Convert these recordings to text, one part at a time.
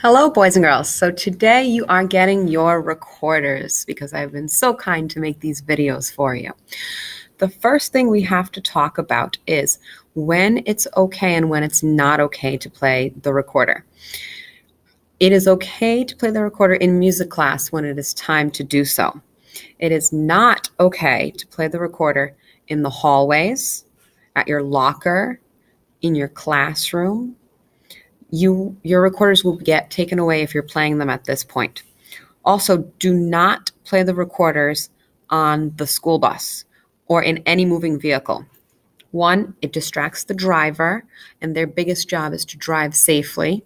Hello, boys and girls. So today you are getting your recorders because I've been so kind to make these videos for you. The first thing we have to talk about is when it's okay and when it's not okay to play the recorder. It is okay to play the recorder in music class when it is time to do so. It is not okay to play the recorder in the hallways, at your locker, in your classroom. Your recorders will get taken away if you're playing them at this point. Also, do not play the recorders on the school bus or in any moving vehicle. One, it distracts the driver, and their biggest job is to drive safely.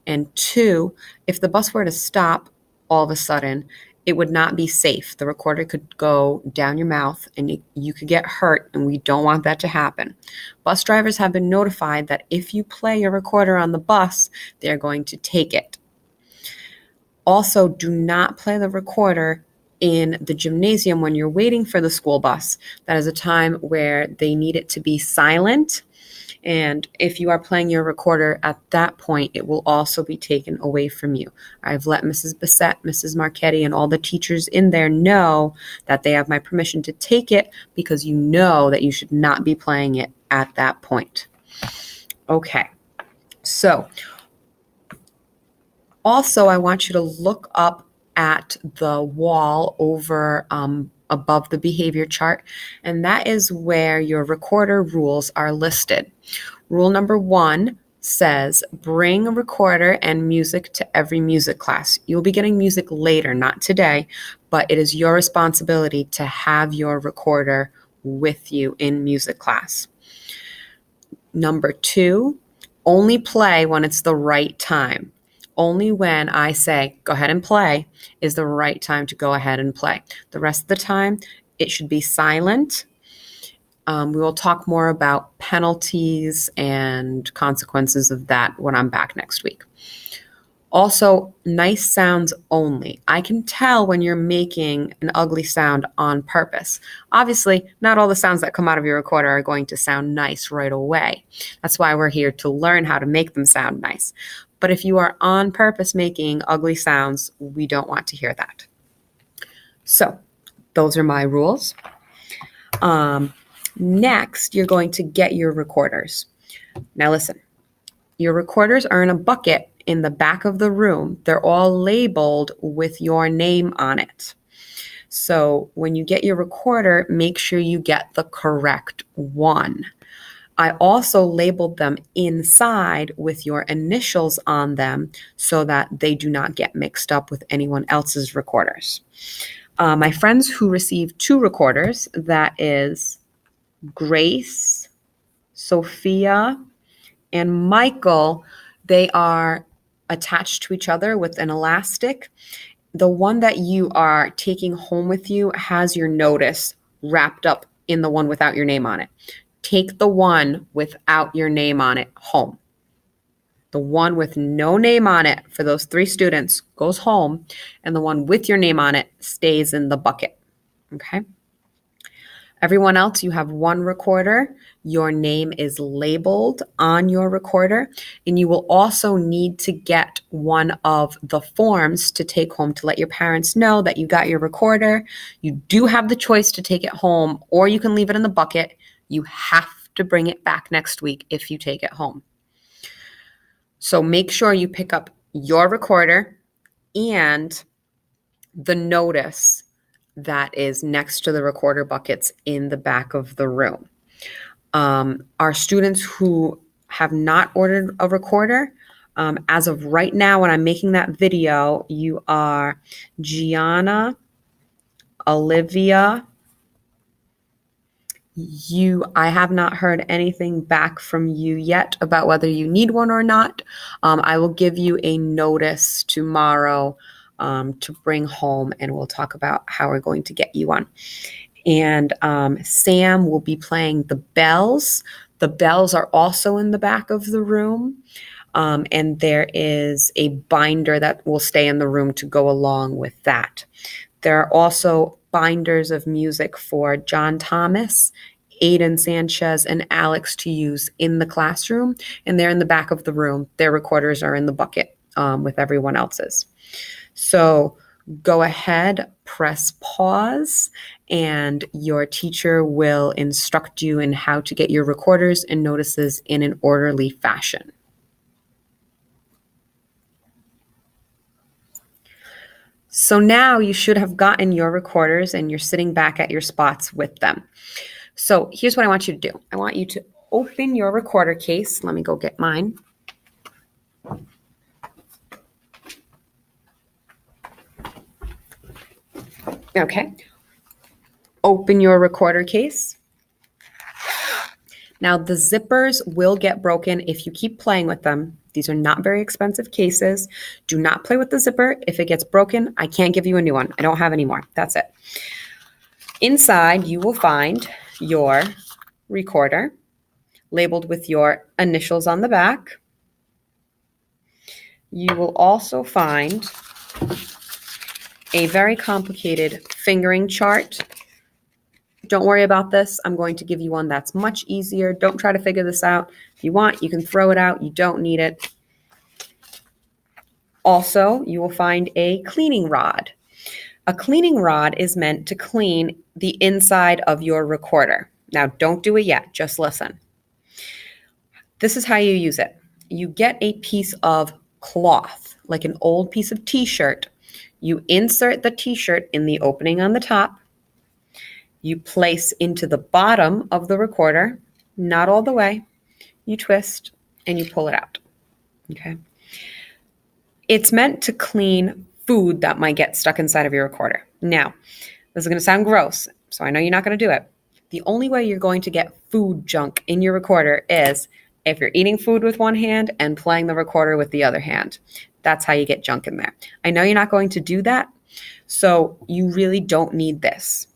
And two, if the bus were to stop all of a sudden, it would not be safe. The recorder could go down your mouth and you could get hurt, and we don't want that to happen. Bus drivers have been notified that if you play your recorder on the bus, they're going to take it. Also, do not play the recorder in the gymnasium when you're waiting for the school bus. That is a time where they need it to be silent. And if you are playing your recorder at that point, it will also be taken away from you. I've let Mrs. Bissett, Mrs. Marchetti, and all the teachers in there know that they have my permission to take it because you know that you should not be playing it at that point. Okay, so also I want you to look up at the wall over above the behavior chart, and that is where your recorder rules are listed. Rule number 1 says bring a recorder and music to every music class. You'll be getting music later, not today, but it is your responsibility to have your recorder with you in music class. Number 2, only play when it's the right time. Only when I say, go ahead and play, is the right time to go ahead and play. The rest of the time, it should be silent. We will talk more about penalties and consequences of that when I'm back next week. Also, nice sounds only. I can tell when you're making an ugly sound on purpose. Obviously, not all the sounds that come out of your recorder are going to sound nice right away. That's why we're here to learn how to make them sound nice. But if you are on purpose making ugly sounds, we don't want to hear that. So, those are my rules. Next, you're going to get your recorders. Now listen, your recorders are in a bucket in the back of the room. They're all labeled with your name on it. So when you get your recorder, make sure you get the correct one. I also labeled them inside with your initials on them so that they do not get mixed up with anyone else's recorders. My friends who received 2 recorders, that is Grace, Sophia, and Michael, they are attached to each other with an elastic. The one that you are taking home with you has your notice wrapped up in the one without your name on it. Take the one without your name on it home. The one with no name on it for those 3 students goes home, and the one with your name on it stays in the bucket. Okay? Everyone else, you have 1 recorder. Your name is labeled on your recorder, and you will also need to get one of the forms to take home to let your parents know that you got your recorder. You do have the choice to take it home, or you can leave it in the bucket. You have to bring it back next week if you take it home. So make sure you pick up your recorder and the notice that is next to the recorder buckets in the back of the room. Our students who have not ordered a recorder, as of right now when I'm making that video, you are Gianna, Olivia. I have not heard anything back from you yet about whether you need one or not. I will give you a notice tomorrow to bring home, and we'll talk about how we're going to get you one. And Sam will be playing the bells. The bells are also in the back of the room. And there is a binder that will stay in the room to go along with that. There are also binders of music for John Thomas, Aiden Sanchez, and Alex to use in the classroom, and they're in the back of the room. Their recorders are in the bucket with everyone else's. So go ahead, press pause, and your teacher will instruct you in how to get your recorders and notices in an orderly fashion. So now you should have gotten your recorders and you're sitting back at your spots with them. So here's what I want you to do. I want you to open your recorder case. Let me go get mine. Okay. Open your recorder case. Now the zippers will get broken if you keep playing with them. These are not very expensive cases. Do not play with the zipper. If it gets broken, I can't give you a new one. I don't have any more. That's it. Inside, you will find your recorder labeled with your initials on the back. You will also find a very complicated fingering chart. Don't worry about this. I'm going to give you one that's much easier. Don't try to figure this out. If you want, you can throw it out. You don't need it. Also, you will find a cleaning rod. A cleaning rod is meant to clean the inside of your recorder. Now, don't do it yet. Just listen. This is how you use it. You get a piece of cloth, like an old piece of t-shirt. You insert the t-shirt in the opening on the top. You place into the bottom of the recorder, not all the way. You twist and you pull it out. Okay. It's meant to clean food that might get stuck inside of your recorder. Now, this is going to sound gross, so I know you're not going to do it. The only way you're going to get food junk in your recorder is if you're eating food with one hand and playing the recorder with the other hand. That's how you get junk in there. I know you're not going to do that, so you really don't need this.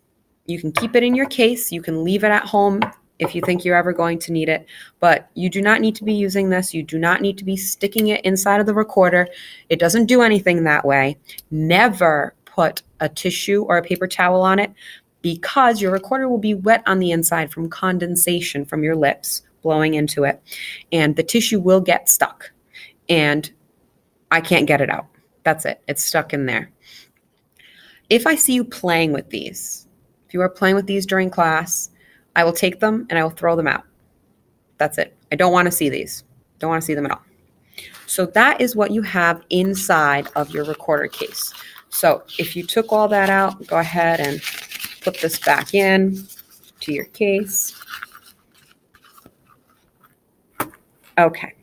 You can keep it in your case. You can leave it at home if you think you're ever going to need it, but you do not need to be using this. You do not need to be sticking it inside of the recorder. It doesn't do anything that way. Never put a tissue or a paper towel on it because your recorder will be wet on the inside from condensation from your lips blowing into it, and the tissue will get stuck, and I can't get it out. That's it. It's stuck in there. If I see you playing with these, if you are playing with these during class, I will take them and I will throw them out. That's it. I don't want to see these. Don't want to see them at all. So that is what you have inside of your recorder case. So if you took all that out, go ahead and put this back in to your case. Okay.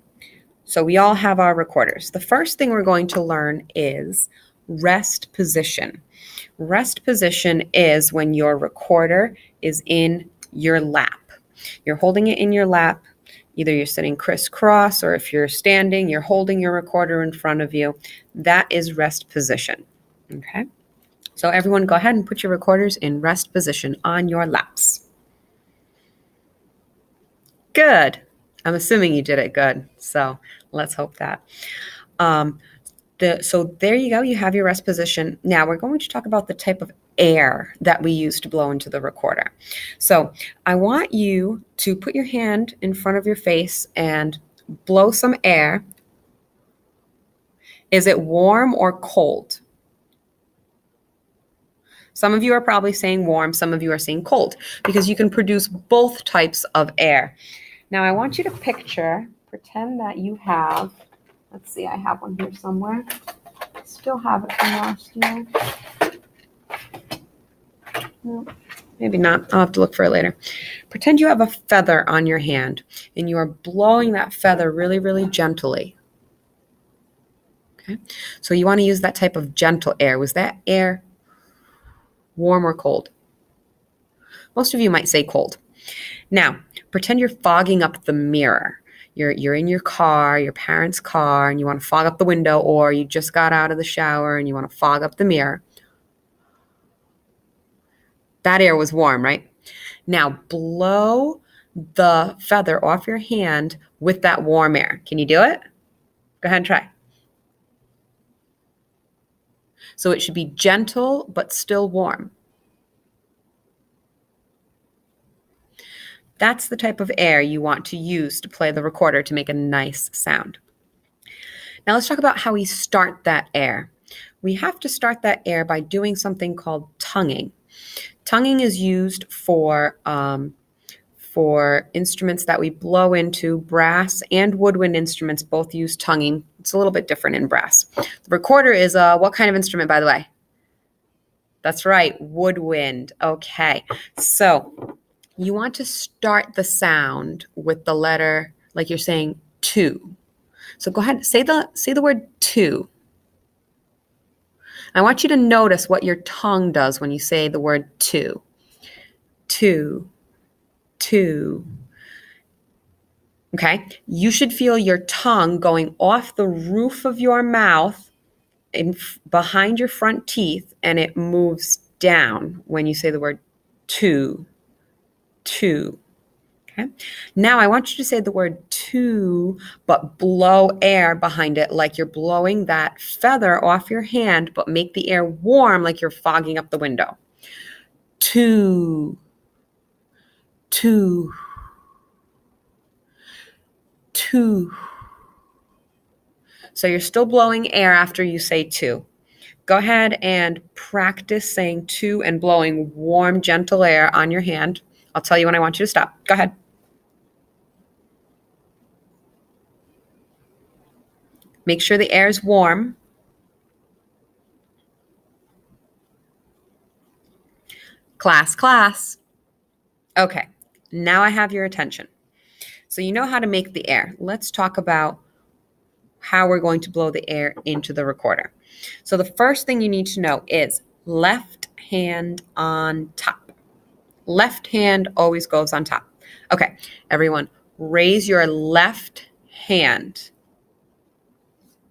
So we all have our recorders. The first thing we're going to learn is rest position. Rest position is when your recorder is in your lap. You're holding it in your lap. Either you're sitting crisscross, or if you're standing, you're holding your recorder in front of you. That is rest position. Okay? So everyone go ahead and put your recorders in rest position on your laps. Good. I'm assuming you did it good. So let's hope that. So there you go. You have your rest position. Now we're going to talk about the type of air that we use to blow into the recorder. So I want you to put your hand in front of your face and blow some air. Is it warm or cold? Some of you are probably saying warm. Some of you are saying cold because you can produce both types of air. Now I want you to pretend that you have, let's see, I have one here somewhere. I still have it from last year. No, maybe not. I'll have to look for it later. Pretend you have a feather on your hand and you are blowing that feather really, really gently. Okay. So you want to use that type of gentle air. Was that air warm or cold? Most of you might say cold. Now, pretend you're fogging up the mirror. You're in your car, your parents' car, and you want to fog up the window, or you just got out of the shower and you want to fog up the mirror. That air was warm, right? Now blow the feather off your hand with that warm air. Can you do it? Go ahead and try. So it should be gentle, but still warm. That's the type of air you want to use to play the recorder to make a nice sound. Now let's talk about how we start that air. We have to start that air by doing something called tonguing. Tonguing is used for instruments that we blow into. Brass and woodwind instruments both use tonguing. It's a little bit different in brass. The recorder is what kind of instrument, by the way? That's right, woodwind. Okay, so you want to start the sound with the letter, like you're saying, two. So go ahead, say the word two. I want you to notice what your tongue does when you say the word two. Two, two. Okay, you should feel your tongue going off the roof of your mouth behind your front teeth, and it moves down when you say the word two, two. Okay. Now I want you to say the word two, but blow air behind it like you're blowing that feather off your hand, but make the air warm like you're fogging up the window. Two, two, two. So you're still blowing air after you say two. Go ahead and practice saying two and blowing warm, gentle air on your hand. I'll tell you when I want you to stop. Go ahead. Make sure the air is warm. Class, class. Okay, now I have your attention. So you know how to make the air. Let's talk about how we're going to blow the air into the recorder. So the first thing you need to know is left hand on top. Left hand always goes on top. Okay, everyone, raise your left hand.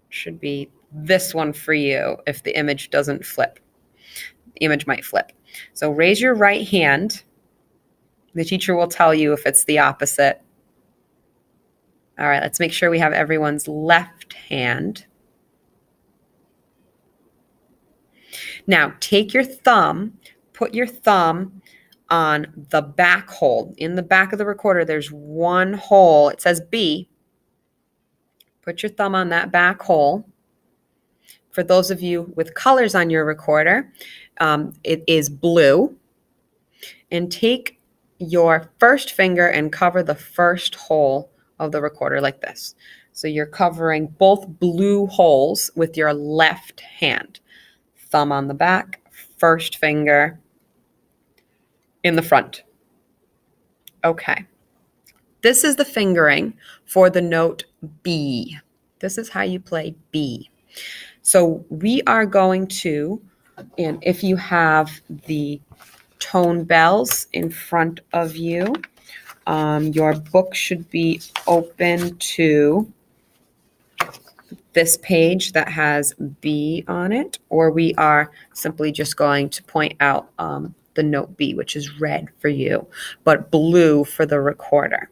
Should be this one for you if the image doesn't flip. The image might flip. So raise your right hand. The teacher will tell you if it's the opposite. All right, let's make sure we have everyone's left hand. Now, take your thumb, put your thumb on the back hole. In the back of the recorder, there's one hole. It says B. Put your thumb on that back hole. For those of you with colors on your recorder, it is blue. And take your first finger and cover the first hole of the recorder like this. So you're covering both blue holes with your left hand. Thumb on the back, first finger in the front. Okay. This is the fingering for the note B. This is how you play B. So we are going to, and if you have the tone bells in front of you, your book should be open to this page that has B on it, or we are simply just going to point out the note B, which is red for you, but blue for the recorder.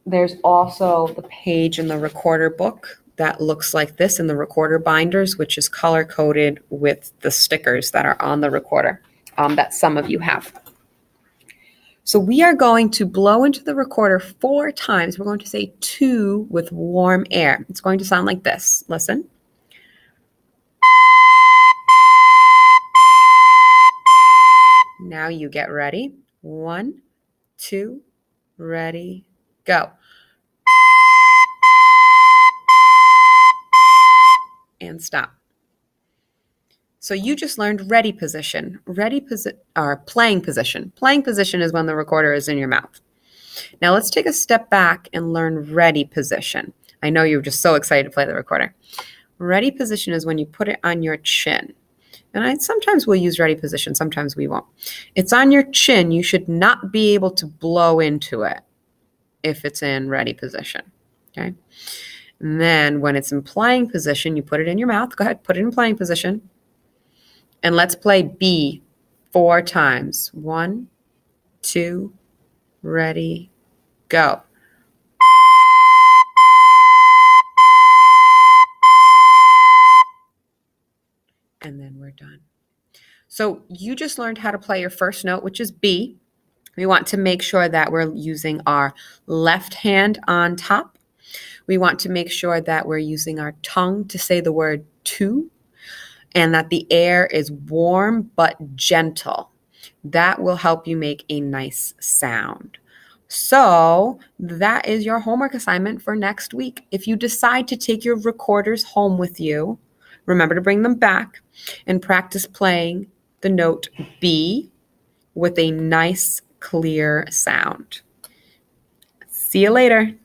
There's also the page in the recorder book that looks like this in the recorder binders, which is color-coded with the stickers that are on the recorder that some of you have. So we are going to blow into the recorder 4 times. We're going to say two with warm air. It's going to sound like this. Listen. Now you get ready. 1, 2, ready, go. And stop. So you just learned ready position. Playing position. Playing position is when the recorder is in your mouth. Now let's take a step back and learn ready position. I know you're just so excited to play the recorder. Ready position is when you put it on your chin. And sometimes we'll use ready position, sometimes we won't. It's on your chin. You should not be able to blow into it if it's in ready position. Okay. And then when it's in playing position, you put it in your mouth. Go ahead, put it in playing position. And let's play B 4 times. 1, 2, ready, go. And then we're done. So you just learned how to play your first note, which is B. We want to make sure that we're using our left hand on top We want to make sure that we're using our tongue to say the word to, and that the air is warm but gentle. That will help you make a nice sound. So that is your homework assignment for next week. If you decide to take your recorders home with you, remember to bring them back and practice playing the note B with a nice, clear sound. See you later.